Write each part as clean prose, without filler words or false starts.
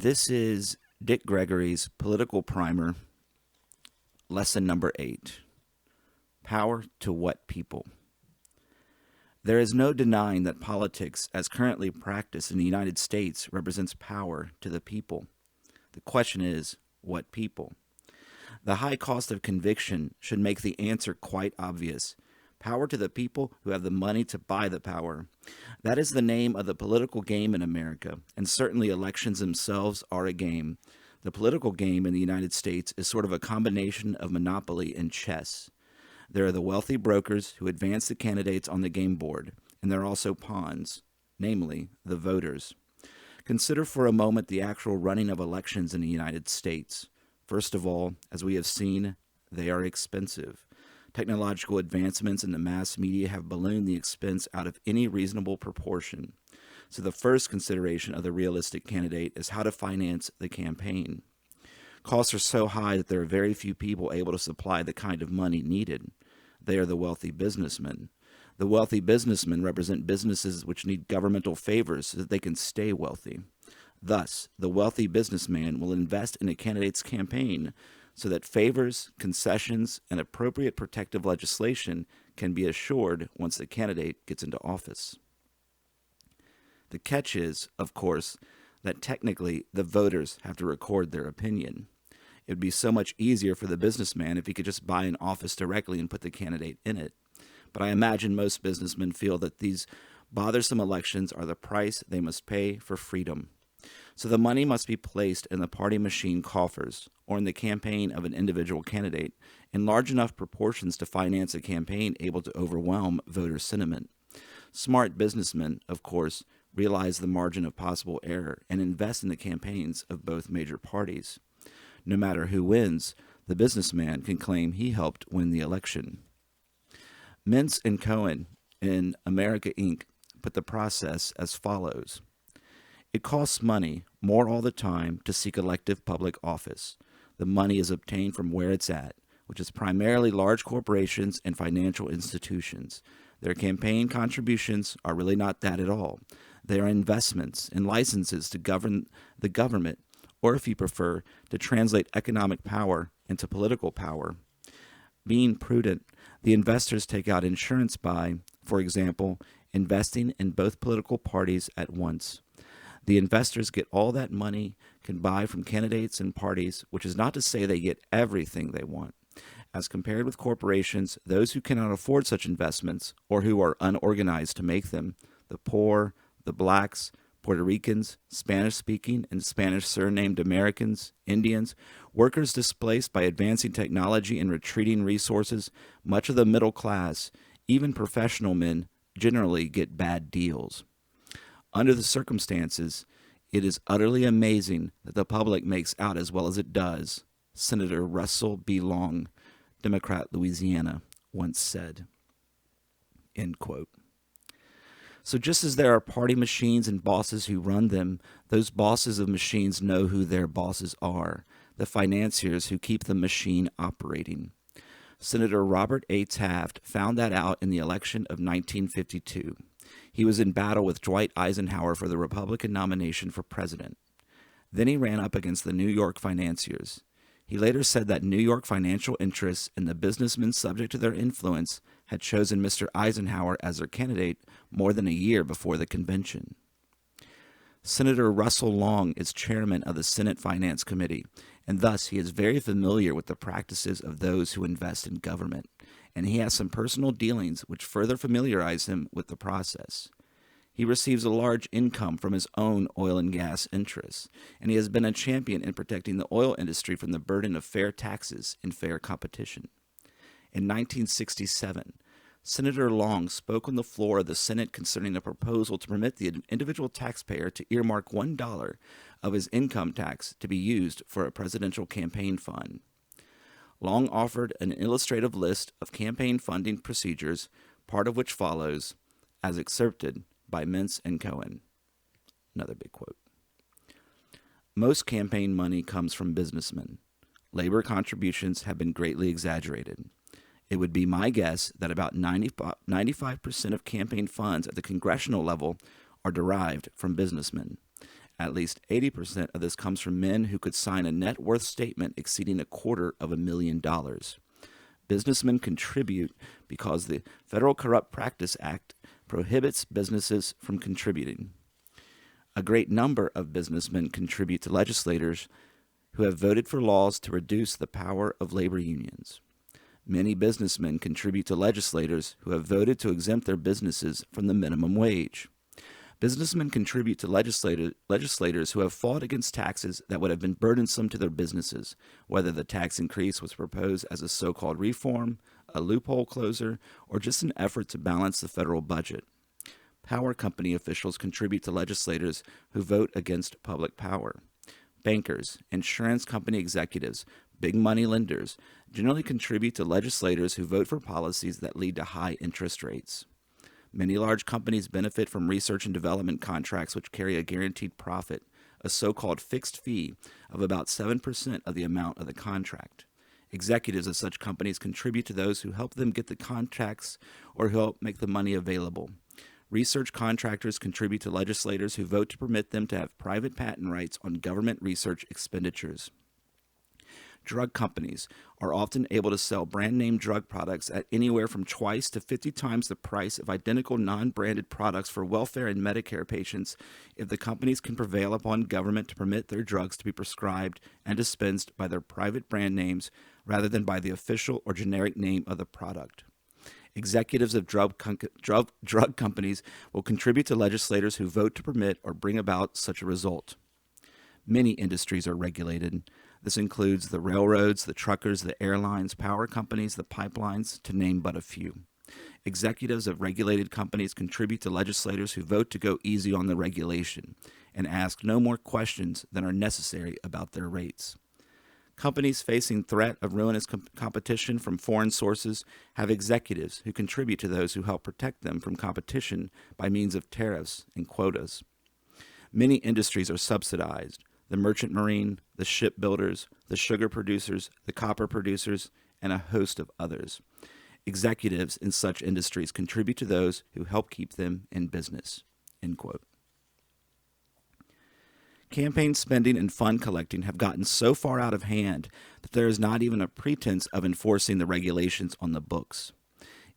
This is Dick Gregory's Political Primer, lesson number 8. Power to what people? There is no denying that politics, as currently practiced in the United States, represents power to the people. The question is, what people? The high cost of conviction should make the answer quite obvious. Power to the people who have the money to buy the power. That is the name of the political game in America, and certainly elections themselves are a game. The political game in the United States is sort of a combination of Monopoly and chess. There are the wealthy brokers who advance the candidates on the game board, and there are also pawns, namely the voters. Consider for a moment the actual running of elections in the United States. First of all, as we have seen, they are expensive. Technological advancements in the mass media have ballooned the expense out of any reasonable proportion. So the first consideration of the realistic candidate is how to finance the campaign. Costs are so high that there are very few people able to supply the kind of money needed. They are the wealthy businessmen. The wealthy businessmen represent businesses which need governmental favors so that they can stay wealthy. Thus, the wealthy businessman will invest in a candidate's campaign so that favors, concessions, and appropriate protective legislation can be assured once the candidate gets into office. The catch is, of course, that technically the voters have to record their opinion. It would be so much easier for the businessman if he could just buy an office directly and put the candidate in it. But I imagine most businessmen feel that these bothersome elections are the price they must pay for freedom. So the money must be placed in the party machine coffers or in the campaign of an individual candidate in large enough proportions to finance a campaign able to overwhelm voter sentiment. Smart businessmen, of course, realize the margin of possible error and invest in the campaigns of both major parties. No matter who wins, the businessman can claim he helped win the election. Mintz and Cohen in America Inc. put the process as follows. It costs money, more all the time, to seek elective public office. The money is obtained from where it's at, which is primarily large corporations and financial institutions. Their campaign contributions are really not that at all. They are investments and licenses to govern the government, or if you prefer, to translate economic power into political power. Being prudent, the investors take out insurance by, for example, investing in both political parties at once. The investors get all that money can buy from candidates and parties, which is not to say they get everything they want. As compared with corporations, those who cannot afford such investments or who are unorganized to make them, the poor, the blacks, Puerto Ricans, Spanish-speaking and Spanish-surnamed Americans, Indians, workers displaced by advancing technology and retreating resources, much of the middle class, even professional men, generally get bad deals. Under the circumstances, it is utterly amazing that the public makes out as well as it does, Senator Russell B. Long, Democrat, Louisiana, once said. End quote. So just as there are party machines and bosses who run them, those bosses of machines know who their bosses are, the financiers who keep the machine operating. Senator Robert A. Taft found that out in the election of 1952. He was in battle with Dwight Eisenhower for the Republican nomination for president. Then he ran up against the New York financiers. He later said that New York financial interests and the businessmen subject to their influence had chosen Mr. Eisenhower as their candidate more than a year before the convention. Senator Russell Long is chairman of the Senate Finance Committee, and thus he is very familiar with the practices of those who invest in government, and he has some personal dealings which further familiarize him with the process. He receives a large income from his own oil and gas interests, and he has been a champion in protecting the oil industry from the burden of fair taxes and fair competition. In 1967, Senator Long spoke on the floor of the Senate concerning a proposal to permit the individual taxpayer to earmark $1 of his income tax to be used for a presidential campaign fund. Long offered an illustrative list of campaign funding procedures, part of which follows, as excerpted by Mintz and Cohen. Another big quote. Most campaign money comes from businessmen. Labor contributions have been greatly exaggerated. It would be my guess that about 95% of campaign funds at the congressional level are derived from businessmen. At least 80% of this comes from men who could sign a net worth statement exceeding $250,000. Businessmen contribute because the Federal Corrupt Practice Act prohibits businesses from contributing. A great number of businessmen contribute to legislators who have voted for laws to reduce the power of labor unions. Many businessmen contribute to legislators who have voted to exempt their businesses from the minimum wage. Businessmen contribute to legislators who have fought against taxes that would have been burdensome to their businesses, whether the tax increase was proposed as a so-called reform, a loophole closer, or just an effort to balance the federal budget. Power company officials contribute to legislators who vote against public power. Bankers, insurance company executives, big money lenders generally contribute to legislators who vote for policies that lead to high interest rates. Many large companies benefit from research and development contracts which carry a guaranteed profit, a so-called fixed fee of about 7% of the amount of the contract. Executives of such companies contribute to those who help them get the contracts or who help make the money available. Research contractors contribute to legislators who vote to permit them to have private patent rights on government research expenditures. Drug companies are often able to sell brand-name drug products at anywhere from twice to 50 times the price of identical non-branded products for welfare and Medicare patients if the companies can prevail upon government to permit their drugs to be prescribed and dispensed by their private brand names rather than by the official or generic name of the product. Executives of drug companies will contribute to legislators who vote to permit or bring about such a result. Many industries are regulated. This includes the railroads, the truckers, the airlines, power companies, the pipelines, to name but a few. Executives of regulated companies contribute to legislators who vote to go easy on the regulation and ask no more questions than are necessary about their rates. Companies facing threat of ruinous competition from foreign sources have executives who contribute to those who help protect them from competition by means of tariffs and quotas. Many industries are subsidized: the merchant marine, the shipbuilders, the sugar producers, the copper producers, and a host of others. Executives in such industries contribute to those who help keep them in business." End quote. Campaign spending and fund collecting have gotten so far out of hand that there is not even a pretense of enforcing the regulations on the books.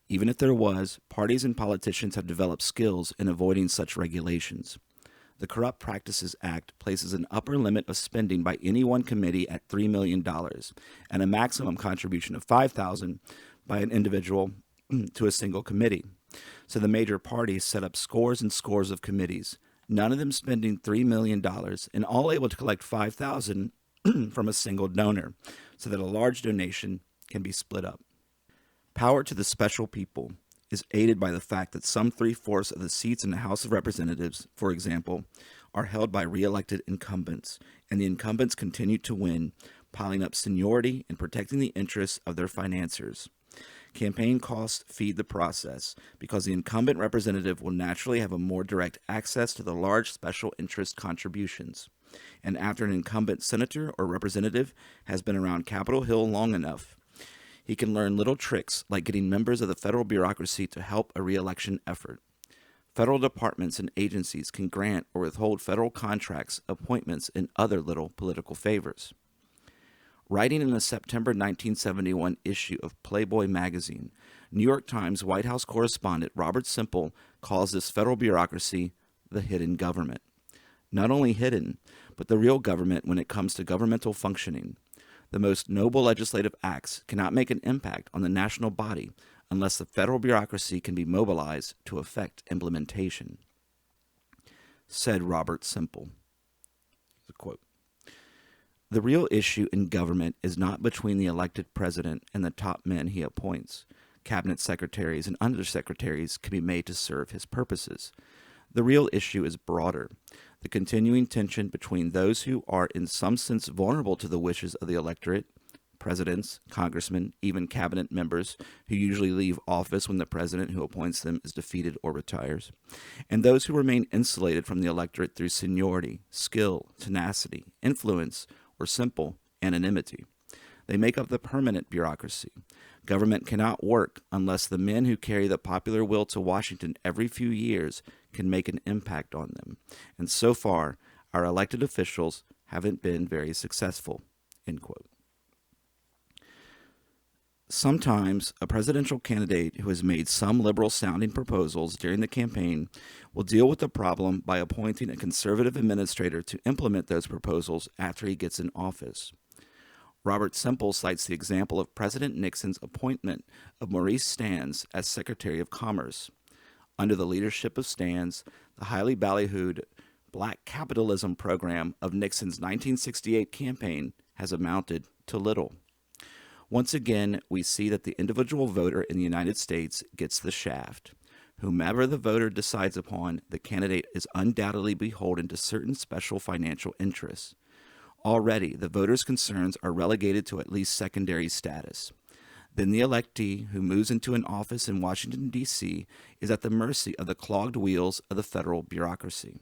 Even if there was, parties and politicians have developed skills in avoiding such regulations. The Corrupt Practices Act places an upper limit of spending by any one committee at $3 million and a maximum contribution of $5,000 by an individual to a single committee. So the major parties set up scores and scores of committees, none of them spending $3 million, and all able to collect $5,000 from a single donor, so that a large donation can be split up. Power to the special people is aided by the fact that some 3/4 of the seats in the House of Representatives, for example, are held by re-elected incumbents, and the incumbents continue to win, piling up seniority and protecting the interests of their financiers. Campaign costs feed the process because the incumbent representative will naturally have a more direct access to the large special interest contributions. And after an incumbent senator or representative has been around Capitol Hill long enough, he can learn little tricks like getting members of the federal bureaucracy to help a re-election effort. Federal departments and agencies can grant or withhold federal contracts, appointments, and other little political favors. Writing in the September 1971 issue of Playboy magazine, New York Times White House correspondent Robert Semple calls this federal bureaucracy the hidden government. Not only hidden, but the real government when it comes to governmental functioning. The most noble legislative acts cannot make an impact on the national body unless the federal bureaucracy can be mobilized to effect implementation. Said Robert Semple. The quote. The real issue in government is not between the elected president and the top men he appoints. Cabinet secretaries and undersecretaries can be made to serve his purposes. The real issue is broader: the continuing tension between those who are in some sense vulnerable to the wishes of the electorate, presidents, congressmen, even cabinet members who usually leave office when the president who appoints them is defeated or retires, and those who remain insulated from the electorate through seniority, skill, tenacity, influence, or simple anonymity. They make up the permanent bureaucracy. Government cannot work unless the men who carry the popular will to Washington every few years can make an impact on them. And so far, Our elected officials haven't been very successful, end quote. Sometimes a presidential candidate who has made some liberal-sounding proposals during the campaign will deal with the problem by appointing a conservative administrator to implement those proposals after he gets in office. Robert Semple cites the example of President Nixon's appointment of Maurice Stans as Secretary of Commerce. Under the leadership of Stans, the highly ballyhooed black capitalism program of Nixon's 1968 campaign has amounted to little. Once again, we see that the individual voter in the United States gets the shaft. Whomever the voter decides upon, the candidate is undoubtedly beholden to certain special financial interests. Already, the voter's concerns are relegated to at least secondary status. Then the electee who moves into an office in Washington, D.C. is at the mercy of the clogged wheels of the federal bureaucracy.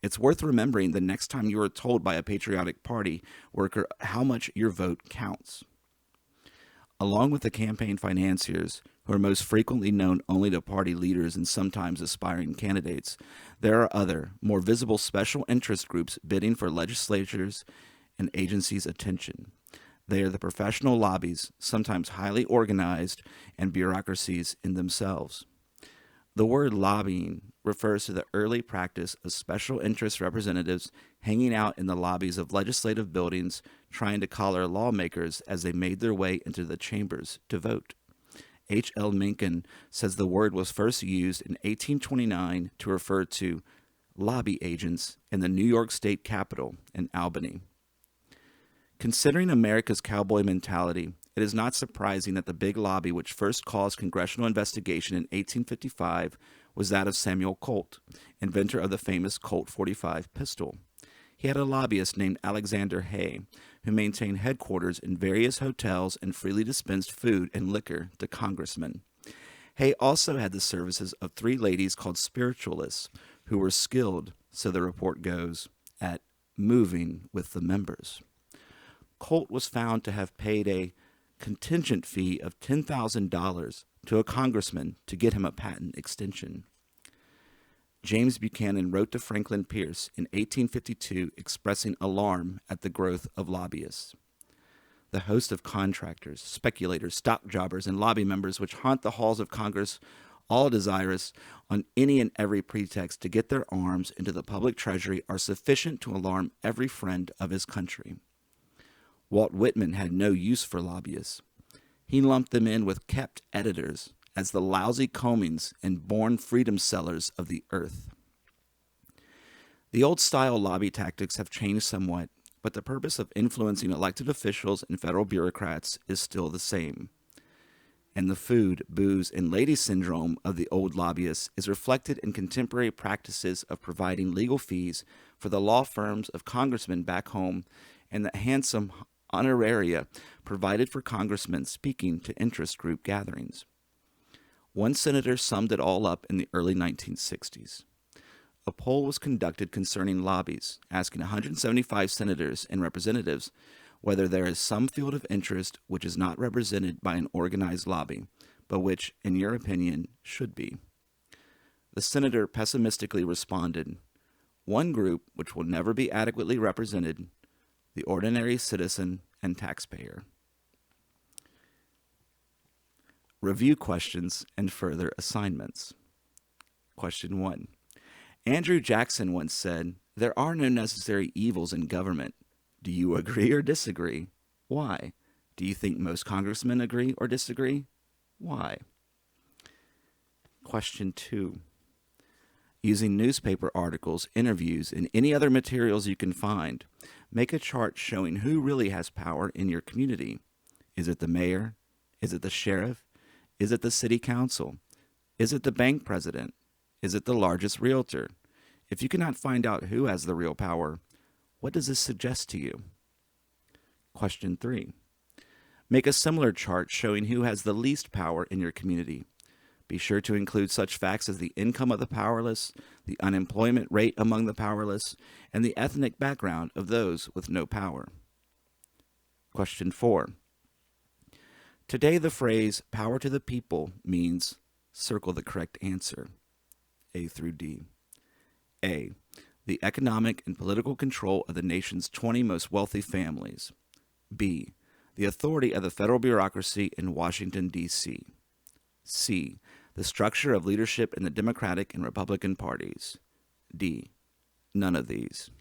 It's worth remembering the next time you are told by a patriotic party worker how much your vote counts. Along with the campaign financiers, who are most frequently known only to party leaders and sometimes aspiring candidates, there are other, more visible special interest groups bidding for legislatures and agencies' attention. They are the professional lobbies, sometimes highly organized, and bureaucracies in themselves. The word lobbying refers to the early practice of special interest representatives hanging out in the lobbies of legislative buildings trying to collar lawmakers as they made their way into the chambers to vote. H.L. Mencken says the word was first used in 1829 to refer to lobby agents in the New York State Capitol in Albany. Considering America's cowboy mentality, it is not surprising that the big lobby which first caused congressional investigation in 1855 was that of Samuel Colt, inventor of the famous Colt 45 pistol. He had a lobbyist named Alexander Hay, who maintained headquarters in various hotels and freely dispensed food and liquor to congressmen. Hay also had the services of 3 ladies called spiritualists, who were skilled, so the report goes, at moving with the members. Colt was found to have paid a contingent fee of $10,000 to a congressman to get him a patent extension. James Buchanan wrote to Franklin Pierce in 1852 expressing alarm at the growth of lobbyists. The host of contractors, speculators, stock jobbers, and lobby members which haunt the halls of Congress, all desirous on any and every pretext to get their arms into the public treasury, are sufficient to alarm every friend of his country. Walt Whitman had no use for lobbyists. He lumped them in with kept editors as the lousy combings and born freedom sellers of the earth. The old-style lobby tactics have changed somewhat, but the purpose of influencing elected officials and federal bureaucrats is still the same. And the food, booze, and lady syndrome of the old lobbyists is reflected in contemporary practices of providing legal fees for the law firms of congressmen back home and the handsome honoraria provided for congressmen speaking to interest group gatherings. One senator summed it all up in the early 1960s. A poll was conducted concerning lobbies, asking 175 senators and representatives whether there is some field of interest which is not represented by an organized lobby, but which, in your opinion, should be. The senator pessimistically responded, "One group which will never be adequately represented, the ordinary citizen and taxpayer." Review questions and further assignments. Question 1. Andrew Jackson once said, "There are no necessary evils in government. Do you agree or disagree? Why? Do you think most congressmen agree or disagree? Why?" Question 2. Using newspaper articles, interviews, and any other materials you can find, make a chart showing who really has power in your community. Is it the mayor? Is it the sheriff? Is it the city council? Is it the bank president? Is it the largest realtor? If you cannot find out who has the real power, what does this suggest to you? Question 3. Make a similar chart showing who has the least power in your community. Be sure to include such facts as the income of the powerless, the unemployment rate among the powerless, and the ethnic background of those with no power. Question 4. Today the phrase "power to the people" means, circle the correct answer, A through D. A. The economic and political control of the nation's 20 most wealthy families. B. The authority of the federal bureaucracy in Washington, D.C. C. The structure of leadership in the Democratic and Republican parties. D. None of these.